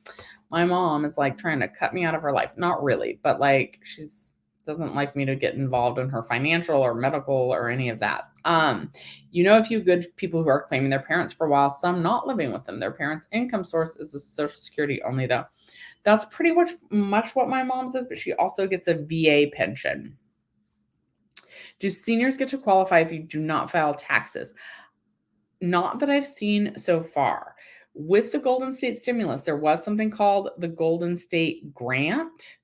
My mom is trying to cut me out of her life. Not really, but she's doesn't like me to get involved in her financial or medical or any of that. A few good people who are claiming their parents for a while, some not living with them. Their parents' income source is a Social Security only, though. That's pretty much what my mom says, but she also gets a VA pension. Do seniors get to qualify if you do not file taxes? Not that I've seen so far. With the Golden State stimulus, there was something called the Golden State Grant.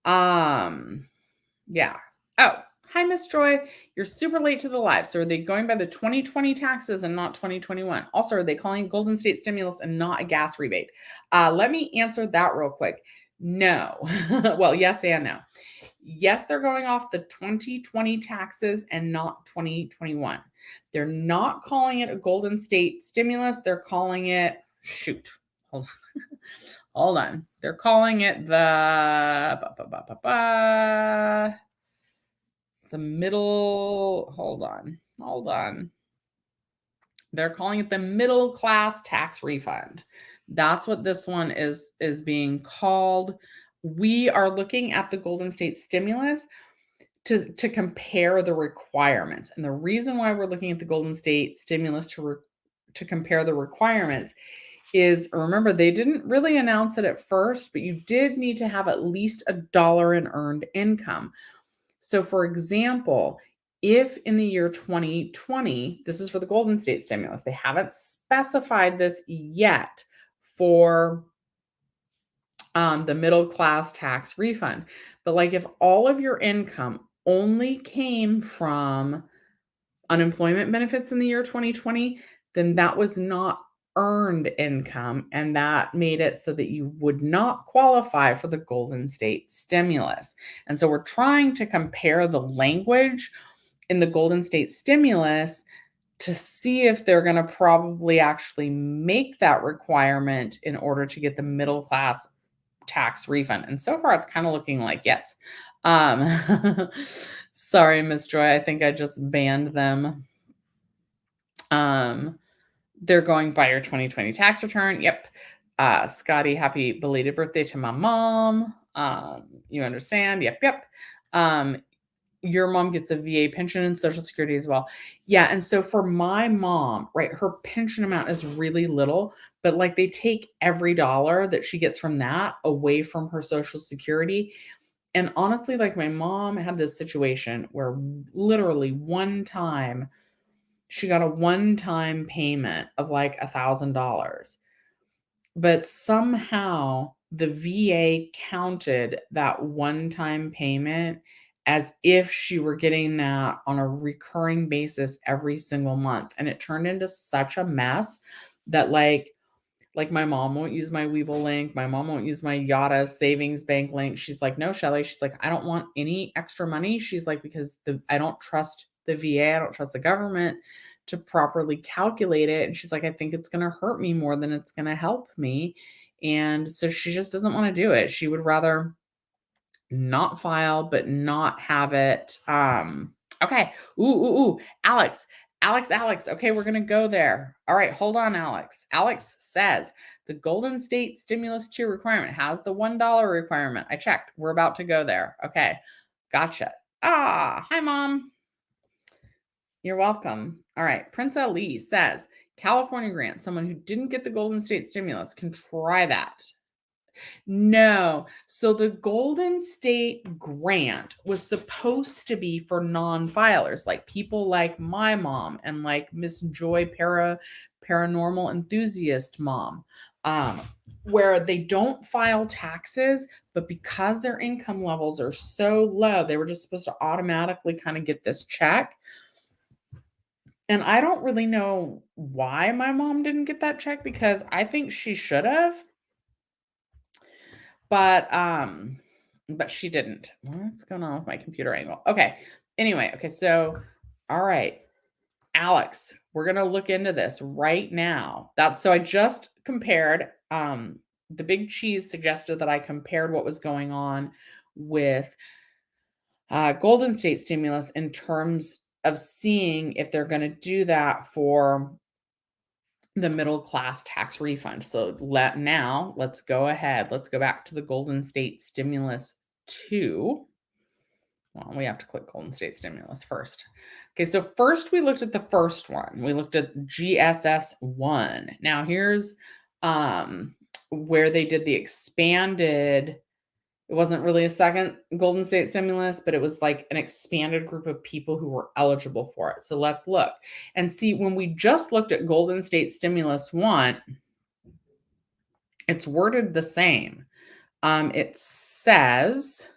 Yeah. Oh, hi, Miss Joy. You're super late to the live. So are they going by the 2020 taxes and not 2021? Also, are they calling Golden State stimulus and not a gas rebate? Let me answer that real quick. No. Well, yes and no. Yes, they're going off the 2020 taxes and not 2021. They're not calling it a Golden State stimulus. They're calling it, hold on. They're calling it the middle, hold on. They're calling it the middle class tax refund. That's what this one is being called. We are looking at the Golden State stimulus to compare the requirements. And the reason why we're looking at the Golden State stimulus to compare the requirements is, remember, they didn't really announce it at first, but you did need to have at least $1 in earned income. So for example, if in the year 2020, this is for the Golden State stimulus, they haven't specified this yet for the middle class tax refund. But if all of your income only came from unemployment benefits in the year 2020, then that was not earned income, and that made it so that you would not qualify for the Golden State stimulus. And so we're trying to compare the language in the Golden State stimulus to see if they're going to probably actually make that requirement in order to get the middle class tax refund. And so far it's kind of looking like yes. Sorry, Miss Joy, I think I just banned them. They're going by your 2020 tax return. Yep. Scotty, happy belated birthday to my mom. You understand? Yep. Your mom gets a VA pension and Social Security as well. Yeah. And so for my mom, right, her pension amount is really little, but they take every dollar that she gets from that away from her Social Security. And honestly, my mom had this situation where literally one time she got a one-time payment of $1,000. but somehow the VA counted that one-time payment as if she were getting that on a recurring basis every single month. And it turned into such a mess that like my mom won't use my Webull link. My mom won't use my Yada savings bank link. She's like, no, Shelly. She's like, I don't want any extra money. She's like, because I don't trust the VA. I don't trust the government to properly calculate it. And she's like, I think it's going to hurt me more than it's going to help me. And so she just doesn't want to do it. She would rather not file, but not have it. Okay. Ooh. Alex. Okay, we're going to go there. All right, hold on, Alex. Alex says the Golden State Stimulus 2 requirement has the $1 requirement. I checked. We're about to go there. Okay. Gotcha. Hi, Mom. You're welcome. All right. Prince Ali says California grant, someone who didn't get the Golden State stimulus can try that. No. So the Golden State grant was supposed to be for non-filers, like people like my mom and like Miss Joy paranormal enthusiast mom, where they don't file taxes, but because their income levels are so low, they were just supposed to automatically kind of get this check. And I don't really know why my mom didn't get that check, because I think she should have. But she didn't. What's going on with my computer angle? Okay. Anyway, okay, so all right. Alex, we're going to look into this right now. So I just compared the Big Cheese suggested that I compared what was going on with Golden State stimulus in terms of seeing if they're going to do that for the middle class tax refund. So let's go ahead. Let's go back to the Golden State Stimulus 2. Well, we have to click Golden State Stimulus first. Okay, so first we looked at the first one. We looked at GSS 1. Now here's where they did the expanded. It wasn't really a second Golden State stimulus, but it was like an expanded group of people who were eligible for it. So let's look and see. When we just looked at Golden State Stimulus 1, it's worded the same. It says,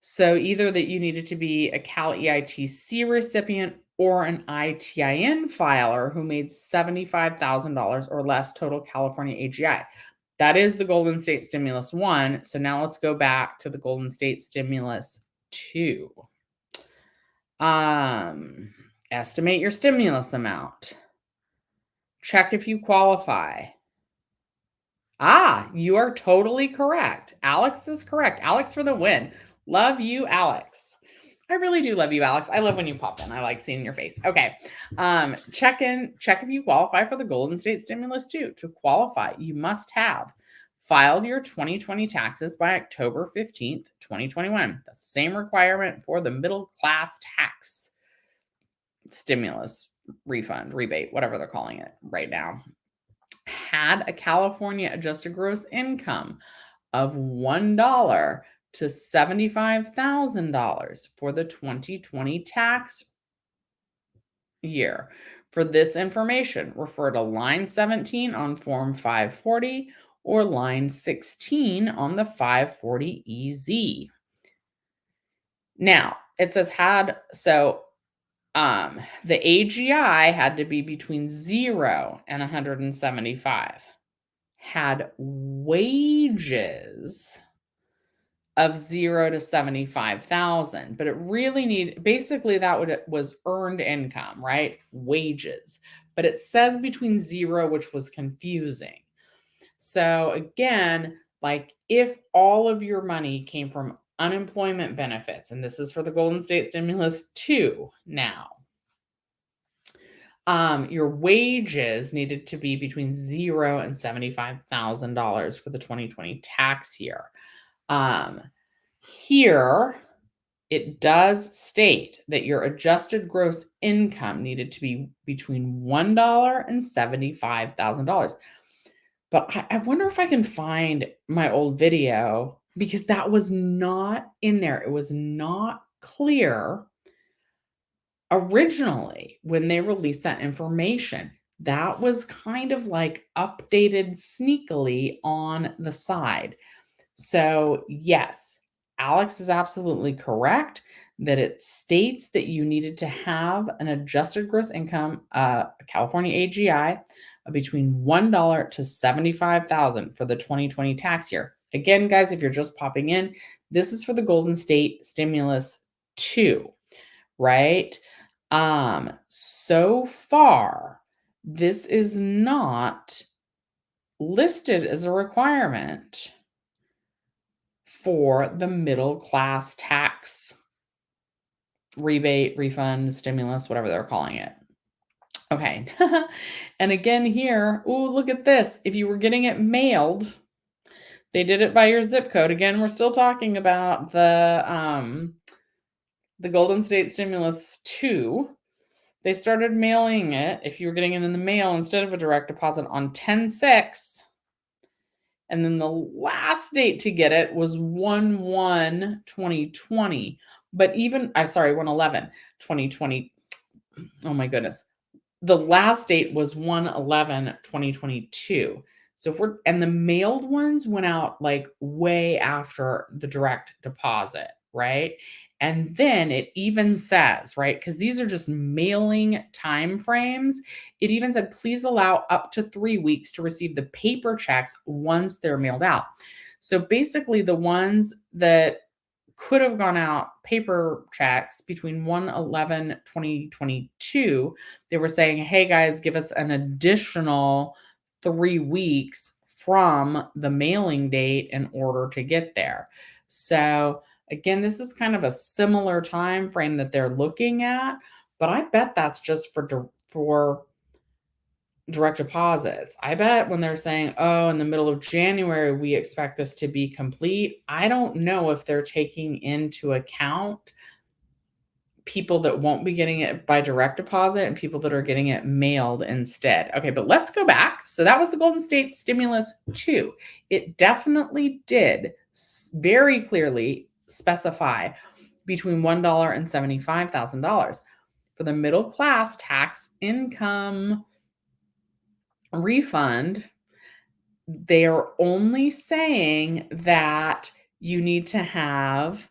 so either that you needed to be a Cal EITC recipient or an ITIN filer who made $75,000 or less total California AGI. That is the Golden State Stimulus 1. So now let's go back to the Golden State Stimulus 2. Estimate your stimulus amount. Check if you qualify. You are totally correct. Alex is correct. Alex for the win. Love you, Alex. I really do love you, Alex. I love when you pop in. I like seeing your face. Okay. Check if you qualify for the Golden State Stimulus 2. To qualify, you must have filed your 2020 taxes by October 15th, 2021. The same requirement for the middle class tax stimulus refund, rebate, whatever they're calling it right now. Had a California adjusted gross income of $1 to $75,000 for the 2020 tax year. For this information, refer to line 17 on Form 540 or line 16 on the 540EZ. Now, it says the AGI had to be between 0 and 175. Had wages of 0 to 75,000, but it really basically that was earned income, right? Wages, but it says between 0, which was confusing. So again, like if all of your money came from unemployment benefits, and this is for the Golden State Stimulus 2 now, your wages needed to be between 0 and $75,000 for the 2020 tax year. Here, it does state that your adjusted gross income needed to be between $1 and $75,000. But I wonder if I can find my old video, because that was not in there. It was not clear originally when they released that information. That was kind of like updated sneakily on the side. So, yes, Alex is absolutely correct that it states that you needed to have an adjusted gross income, California AGI, of between $1 to $75,000 for the 2020 tax year. Again, guys, if you're just popping in, this is for the Golden State Stimulus 2, right? So far, this is not listed as a requirement for the middle class tax rebate, refund, stimulus, whatever they're calling it. Okay. And again here, oh, look at this. If you were getting it mailed, they did it by your zip code. Again, we're still talking about the Golden State Stimulus 2. They started mailing it, if you were getting it in the mail instead of a direct deposit, on 10/6. And then the last date to get it was 1/1/2020. But even, I'm sorry, 1/11/2020. Oh my goodness. The last date was 1/11/2022. So and the mailed ones went out like way after the direct deposit, right? And then it even says, right, because these are just mailing time frames. It even said, please allow up to 3 weeks to receive the paper checks once they're mailed out. So basically, the ones that could have gone out paper checks between 1/11/2022, they were saying, hey guys, give us an additional 3 weeks from the mailing date in order to get there. So again, this is kind of a similar time frame that they're looking at, but I bet that's just for direct deposits. I bet when they're saying, oh, in the middle of January, we expect this to be complete, I don't know if they're taking into account people that won't be getting it by direct deposit and people that are getting it mailed instead. Okay, but let's go back. So that was the Golden State Stimulus 2. It definitely did very clearly specify between $1 and $75,000. For the middle class tax income refund, they are only saying that you need to have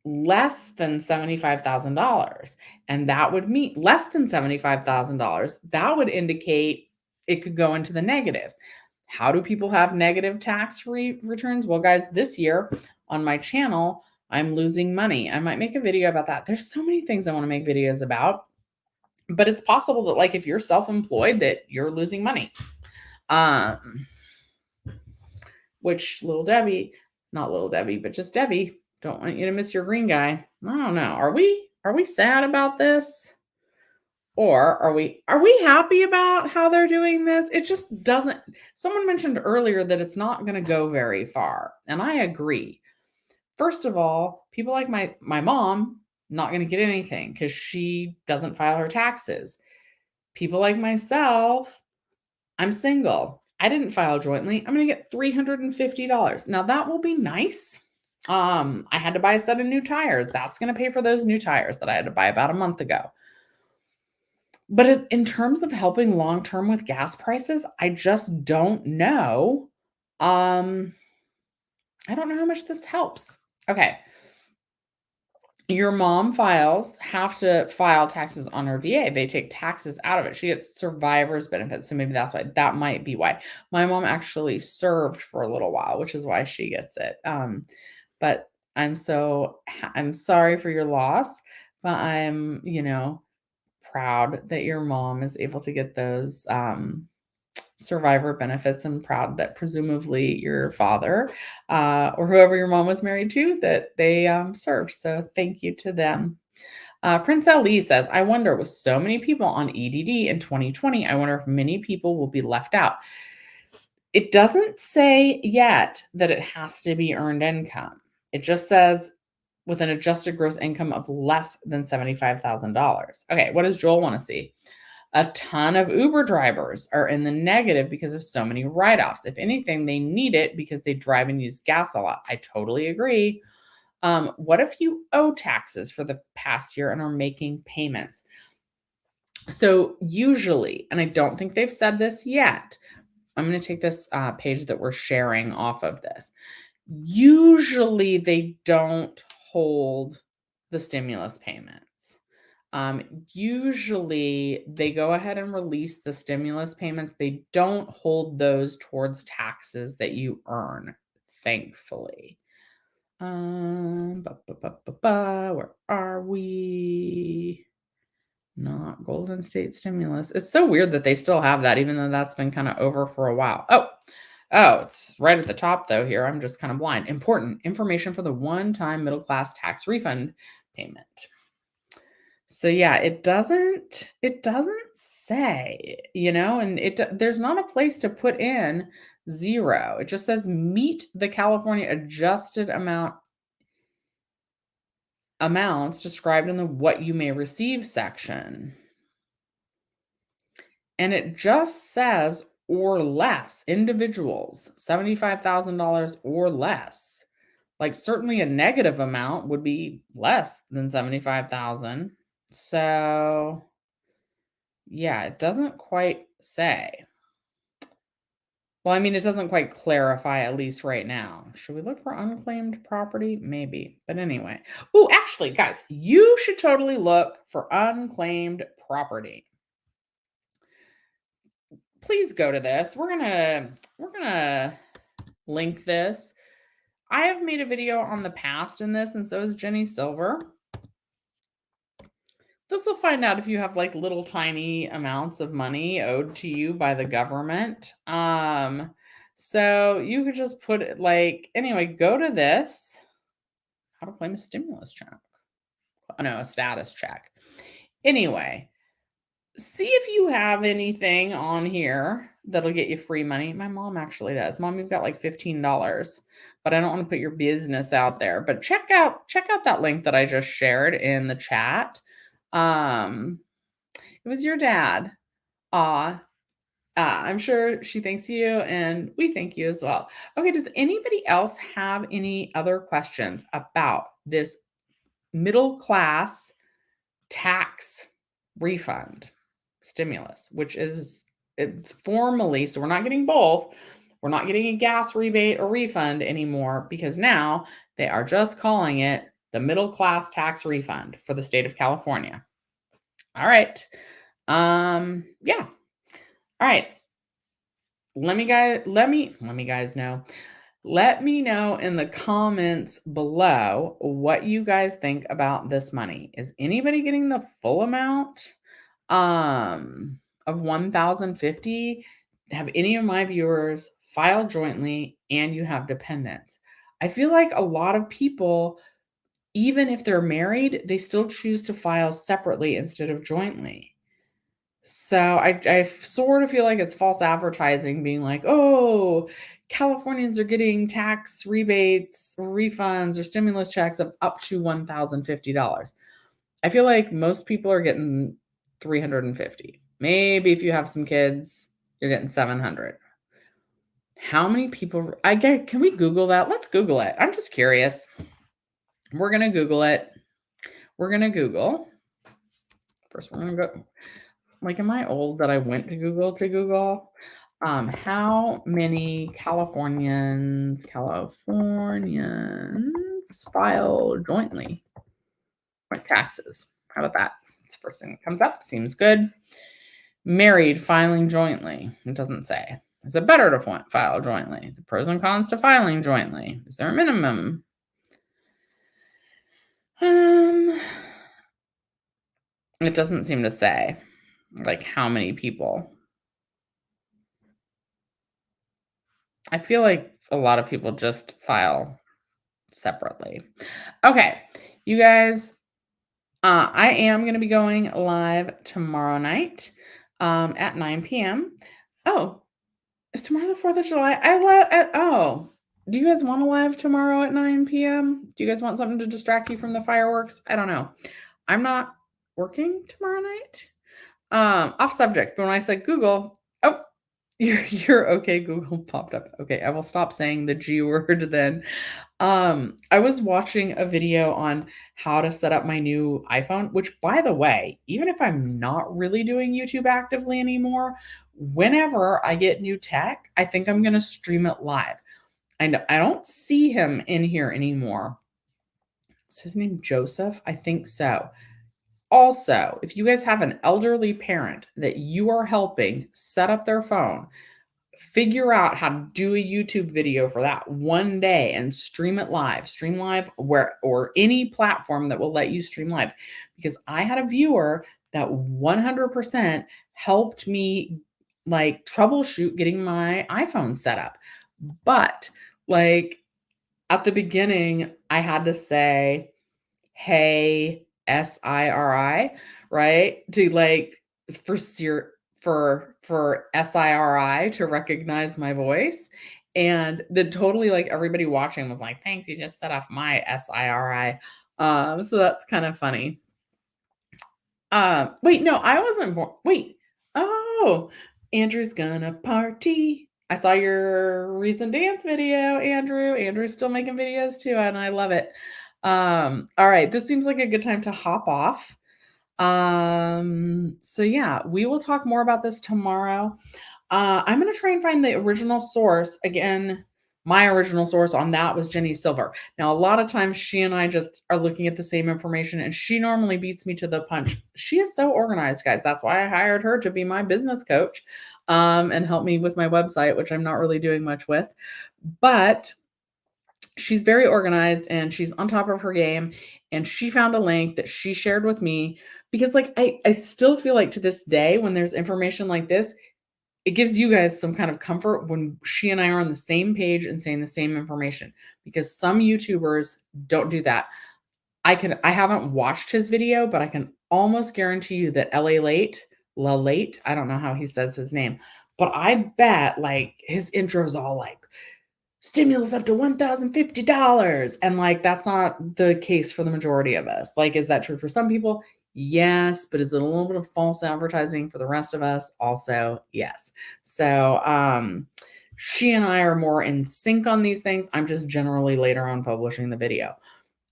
less than $75,000. And that would mean less than $75,000. That would indicate it could go into the negatives. How do people have negative tax returns? Well, guys, this year on my channel, I'm losing money. I might make a video about that. There's so many things I want to make videos about, but it's possible that, like, if you're self-employed, that you're losing money. Which not little Debbie, but just Debbie, don't want you to miss your green guy. I don't know. Are we sad about this? Or are we happy about how they're doing this? It just doesn't. Someone mentioned earlier that it's not going to go very far. And I agree. First of all, people like my mom, not going to get anything because she doesn't file her taxes. People like myself, I'm single. I didn't file jointly. I'm going to get $350. Now that will be nice. I had to buy a set of new tires. That's going to pay for those new tires that I had to buy about a month ago. But in terms of helping long-term with gas prices, I just don't know. I don't know how much this helps. Okay. Your mom have to file taxes on her VA. They take taxes out of it. She gets survivor's benefits. So maybe that's why. That might be why. My mom actually served for a little while, which is why she gets it. But I'm sorry for your loss, but I'm, proud that your mom is able to get those survivor benefits, and proud that presumably your father or whoever your mom was married to, that they served. So thank you to them. Prince Ali says, I wonder, with so many people on EDD in 2020, I wonder if many people will be left out. It doesn't say yet that it has to be earned income. It just says with an adjusted gross income of less than $75,000. Okay, what does Joel want to see? A ton of Uber drivers are in the negative because of so many write-offs. If anything, they need it because they drive and use gas a lot. I totally agree. What if you owe taxes for the past year and are making payments? So usually, and I don't think they've said this yet, I'm going to take this page that we're sharing off of this. Usually they don't hold the stimulus payments. Usually they go ahead and release the stimulus payments. They don't hold those towards taxes that you earn, thankfully. Where are we? Not Golden State stimulus. It's so weird that they still have that, even though that's been kind of over for a while. Oh, it's right at the top though here. I'm just kind of blind. Important information for the one-time middle class tax refund payment. So yeah, it doesn't say, and there's not a place to put in 0. It just says meet the California adjusted amounts described in the what you may receive section. And it just says or less, individuals, $75,000 or less. Like certainly a negative amount would be less than 75,000. So yeah, it doesn't quite say. Well, I mean, it doesn't quite clarify, at least right now. Should we look for unclaimed property? Maybe. But anyway. Oh, actually, guys, you should totally look for unclaimed property. Please go to this. We're gonna link this. I have made a video on the past in this, and so is Jenny Silver. This will find out if you have like little tiny amounts of money owed to you by the government. So you could just put it anyway, go to this. How to claim a stimulus check. Oh no, a status check. Anyway, see if you have anything on here that'll get you free money. My mom actually does. Mom, you've got like $15, but I don't want to put your business out there. But check out that link that I just shared in the chat. It was your dad. I'm sure she thanks you and we thank you as well. Okay, does anybody else have any other questions about this middle class tax refund stimulus, which it's formally, so we're not getting both. We're not getting a gas rebate or refund anymore because now they are just calling it the middle class tax refund for the state of California. All right. Yeah. All right. Let me know. Let me know in the comments below what you guys think about this money. Is anybody getting the full amount of $1,050? Have any of my viewers filed jointly and you have dependents? I feel like a lot of people, even if they're married, they still choose to file separately instead of jointly. So I sort of feel like it's false advertising being like, oh, Californians are getting tax rebates, or refunds, or stimulus checks of up to $1,050. I feel like most people are getting $350. Maybe if you have some kids, you're getting $700. How many people? Can we Google that? Let's Google it. I'm just curious. We're going to Google it. We're going to Google. First, we're going to go. Like, am I old that I went to Google? How many Californians file jointly with taxes? How about that? It's the first thing that comes up. Seems good. Married filing jointly. It doesn't say. Is it better to file jointly? The pros and cons to filing jointly. Is there a minimum? It doesn't seem to say like how many people. I feel like a lot of people just file separately. Okay, you guys, I am going to be going live tomorrow night at 9 p.m. Oh, is tomorrow the 4th of July? Do you guys want to live tomorrow at 9 p.m.? Do you guys want something to distract you from the fireworks? I don't know. I'm not working tomorrow night. Off subject, but when I said Google, You're okay, Google popped up. Okay, I will stop saying the G word then. I was watching a video on how to set up my new iPhone, which by the way, even if I'm not really doing YouTube actively anymore, whenever I get new tech, I think I'm gonna stream it live. I don't see him in here anymore. Is his name Joseph? I think so. Also, if you guys have an elderly parent that you are helping set up their phone, figure out how to do a YouTube video for that one day and stream it live. Stream live where or any platform that will let you stream live. Because I had a viewer that 100% helped me like troubleshoot getting my iPhone set up. But like at the beginning, I had to say, "Hey, SIRI," right? To like for for SIRI to recognize my voice. And then totally like everybody watching was like, "Thanks, you just set off my SIRI." So that's kind of funny. Wait, no, I wasn't born. Wait. Oh, Andrew's gonna party. I saw your recent dance video, Andrew. Andrew's still making videos too, and I love it. All right, this seems like a good time to hop off. So yeah, we will talk more about this tomorrow. I'm gonna try and find the original source again. My original source on that was Jenny Silver. Now, a lot of times she and I just are looking at the same information, and she normally beats me to the punch. She is so organized, guys. That's why I hired her to be my business coach and help me with my website, which I'm not really doing much with. But she's very organized and she's on top of her game. And she found a link that she shared with me because, like, I still feel like to this day, when there's information like this, it gives you guys some kind of comfort when she and I are on the same page and saying the same information, because some YouTubers don't do that. I haven't watched his video, but I can almost guarantee you that La Late, I don't know how he says his name, but I bet like his intro's all like stimulus up to $1,050. And like, that's not the case for the majority of us. Like, is that true for some people? Yes. But is it a little bit of false advertising for the rest of us? Also, yes. So, she and I are more in sync on these things. I'm just generally later on publishing the video.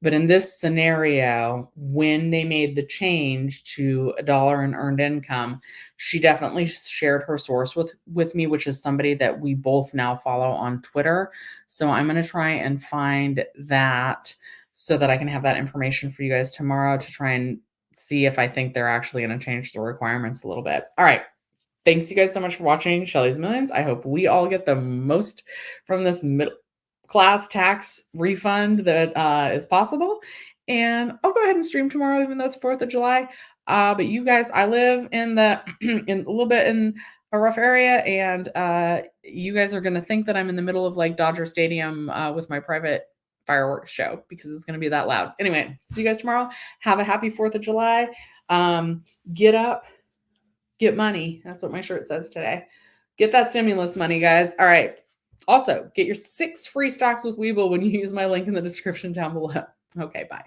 But in this scenario, when they made the change to $1 in earned income, she definitely shared her source with me, which is somebody that we both now follow on Twitter. So I'm going to try and find that so that I can have that information for you guys tomorrow to try and see if I think they're actually going to change the requirements a little bit. All right. Thanks you guys so much for watching Shelly's Millions. I hope we all get the most from this middle class tax refund that is possible. And I'll go ahead and stream tomorrow, even though it's 4th of July. But you guys, I live in the in a little bit in a rough area, and you guys are gonna think that I'm in the middle of like Dodger Stadium with my private fireworks show because it's gonna be that loud. Anyway, see you guys tomorrow. Have a happy 4th of July. Get up, get money. That's what my shirt says today. Get that stimulus money, guys. All right. Also, get your 6 free stocks with Webull when you use my link in the description down below. Okay, bye.